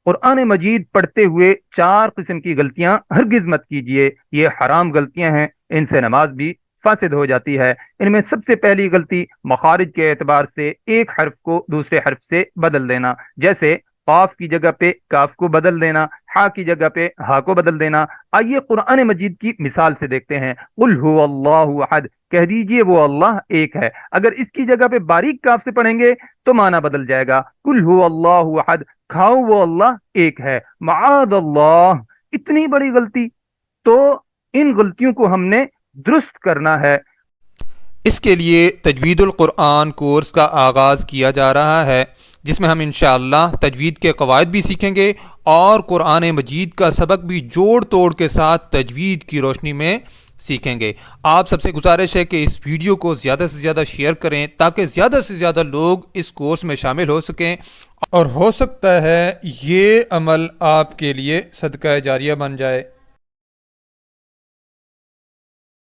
قرآن مجید پڑھتے ہوئے چار قسم کی غلطیاں ہرگز مت کیجیے، یہ حرام غلطیاں ہیں، ان سے نماز بھی فاسد ہو جاتی ہے۔ ان میں سب سے پہلی غلطی مخارج کے اعتبار سے ایک حرف کو دوسرے حرف سے بدل دینا، جیسے قاف کی جگہ پہ کاف کو بدل دینا، ہا کی جگہ پہ ہا کو بدل دینا۔ آئیے قرآن مجید کی مثال سے دیکھتے ہیں۔ قل هو اللہ احد، کہہ دیجئے وہ اللہ ایک ہے۔ اگر اس کی جگہ پہ باریک کاف سے پڑھیں گے تو معنی بدل جائے گا، قل هو اللہ احد، کھاؤ وہ اللہ ایک ہے، معاذ اللہ۔ اتنی بڑی غلطی، تو ان غلطیوں کو ہم نے درست کرنا ہے۔ اس کے لیے تجوید القرآن کورس کا آغاز کیا جا رہا ہے، جس میں ہم انشاءاللہ تجوید کے قواعد بھی سیکھیں گے اور قرآن مجید کا سبق بھی جوڑ توڑ کے ساتھ تجوید کی روشنی میں سیکھیں گے۔ آپ سب سے گزارش ہے کہ اس ویڈیو کو زیادہ سے زیادہ شیئر کریں تاکہ زیادہ سے زیادہ لوگ اس کورس میں شامل ہو سکیں، اور ہو سکتا ہے یہ عمل آپ کے لیے صدقہ جاریہ بن جائے۔